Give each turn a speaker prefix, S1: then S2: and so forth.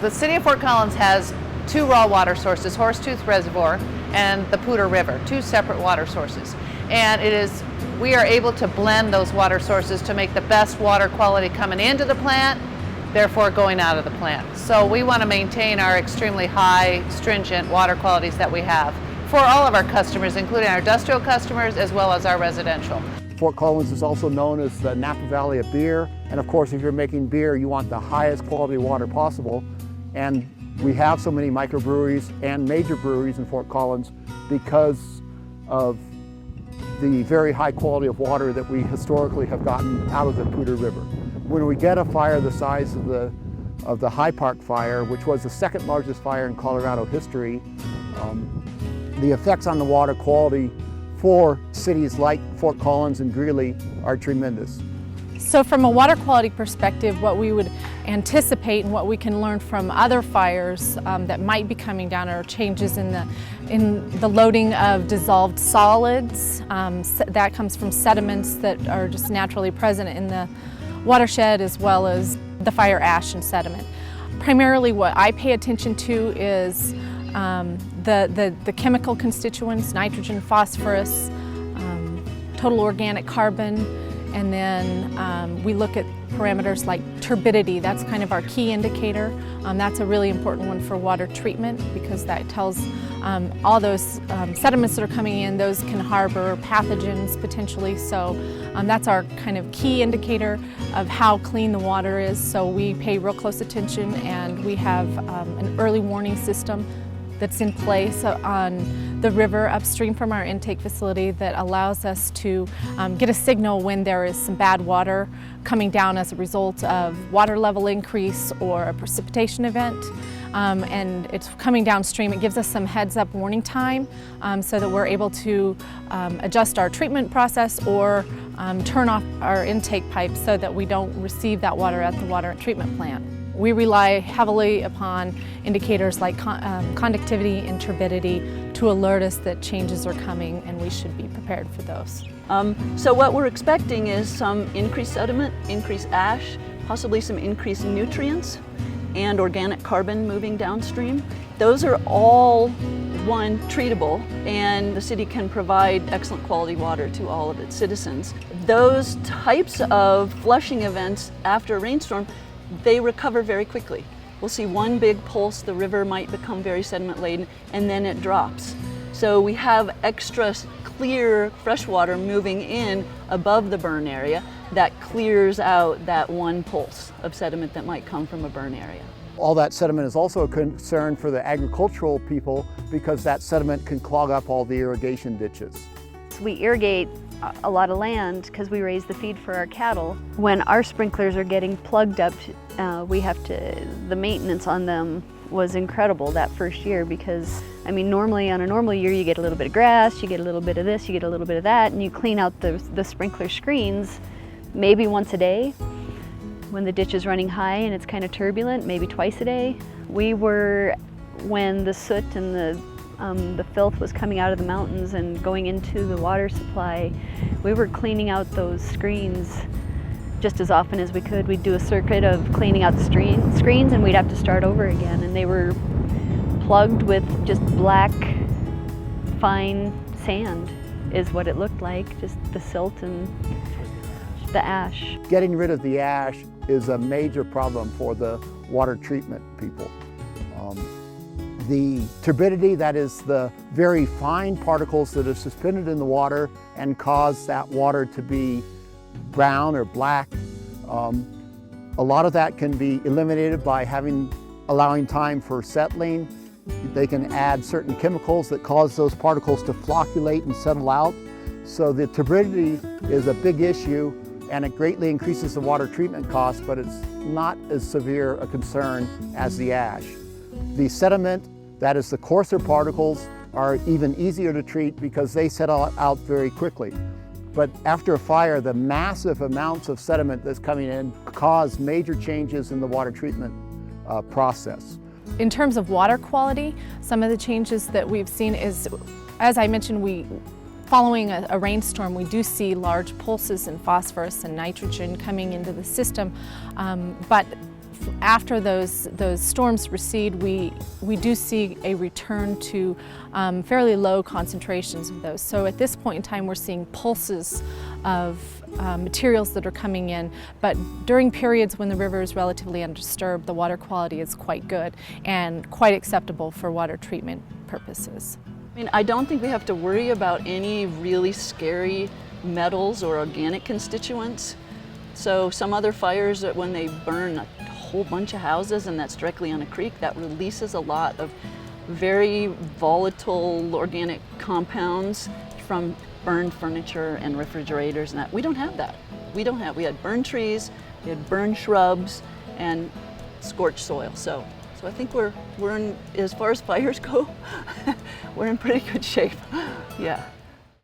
S1: The City of Fort Collins has two raw water sources, Horsetooth Reservoir and the Poudre River, two separate water sources. And we are able to blend those water sources to make the best water quality coming into the plant, therefore going out of the plant. So we want to maintain our extremely high, stringent water qualities that we have for all of our customers, including our industrial customers as well as our residential.
S2: Fort Collins is also known as the Napa Valley of beer. And of course, if you're making beer, you want the highest quality water possible. And we have so many microbreweries and major breweries in Fort Collins because of the very high quality of water that we historically have gotten out of the Poudre River. When we get a fire the size of the High Park fire, which was the second largest fire in Colorado history, the effects on the water quality for cities like Fort Collins and Greeley are tremendous.
S3: So from a water quality perspective, what we would anticipate and what we can learn from other fires that might be coming down are changes in the loading of dissolved solids. That comes from sediments that are just naturally present in the watershed, as well as the fire ash and sediment. Primarily what I pay attention to is the chemical constituents, nitrogen, phosphorus, total organic carbon, and then we look at parameters like turbidity. That's kind of our key indicator. That's a really important one for water treatment because that tells all those sediments that are coming in, those can harbor pathogens potentially. So that's our kind of key indicator of how clean the water is. So we pay real close attention, and we have an early warning system that's in place on the river upstream from our intake facility that allows us to get a signal when there is some bad water coming down as a result of water level increase or a precipitation event. And it's coming downstream. It gives us some heads up warning time so that we're able to adjust our treatment process or turn off our intake pipe so that we don't receive that water at the water treatment plant. We rely heavily upon indicators like conductivity and turbidity to alert us that changes are coming, and we should be prepared for those.
S4: So what we're expecting is some increased sediment, increased ash, possibly some increased nutrients and organic carbon moving downstream. Those are all treatable, and the city can provide excellent quality water to all of its citizens. Those types of flushing events after a rainstorm, they recover very quickly. We'll see one big pulse, the river might become very sediment laden, and then it drops. So we have extra clear fresh water moving in above the burn area that clears out that one pulse of sediment that might come from a burn area.
S2: All that sediment is also a concern for the agricultural people because that sediment can clog up all the irrigation ditches.
S5: We irrigate a lot of land because we raise the feed for our cattle. When our sprinklers are getting plugged up, the maintenance on them was incredible that first year because, I mean, normally on a normal year you get a little bit of grass, you get a little bit of this, you get a little bit of that, and you clean out the sprinkler screens maybe once a day. When the ditch is running high and it's kind of turbulent, maybe twice a day. When the soot and the filth was coming out of the mountains and going into the water supply, we were cleaning out those screens just as often as we could. We'd do a circuit of cleaning out the screens and we'd have to start over again. And they were plugged with just black, fine sand is what it looked like, just the silt and the ash.
S2: Getting rid of the ash is a major problem for the water treatment people. The turbidity, that is the very fine particles that are suspended in the water and cause that water to be brown or black. A lot of that can be eliminated by allowing time for settling. They can add certain chemicals that cause those particles to flocculate and settle out. So the turbidity is a big issue, and it greatly increases the water treatment cost, but it's not as severe a concern as the ash. The sediment, that is the coarser particles, are even easier to treat because they settle out very quickly. But after a fire, the massive amounts of sediment that's coming in cause major changes in the water treatment process.
S3: In terms of water quality, some of the changes that we've seen is, as I mentioned, following a rainstorm, we do see large pulses in phosphorus and nitrogen coming into the system. But after those storms recede, we do see a return to fairly low concentrations of those. So at this point in time, we're seeing pulses of materials that are coming in, but during periods when the river is relatively undisturbed, the water quality is quite good and quite acceptable for water treatment purposes.
S4: I mean, I don't think we have to worry about any really scary metals or organic constituents. So some other fires, that when they burn a whole bunch of houses, and that's directly on a creek, that releases a lot of very volatile organic compounds from burned furniture and refrigerators and that. We don't have that. We had burned trees, we had burned shrubs, and scorched soil. So I think we're in, as far as fires go, we're in pretty good shape. Yeah.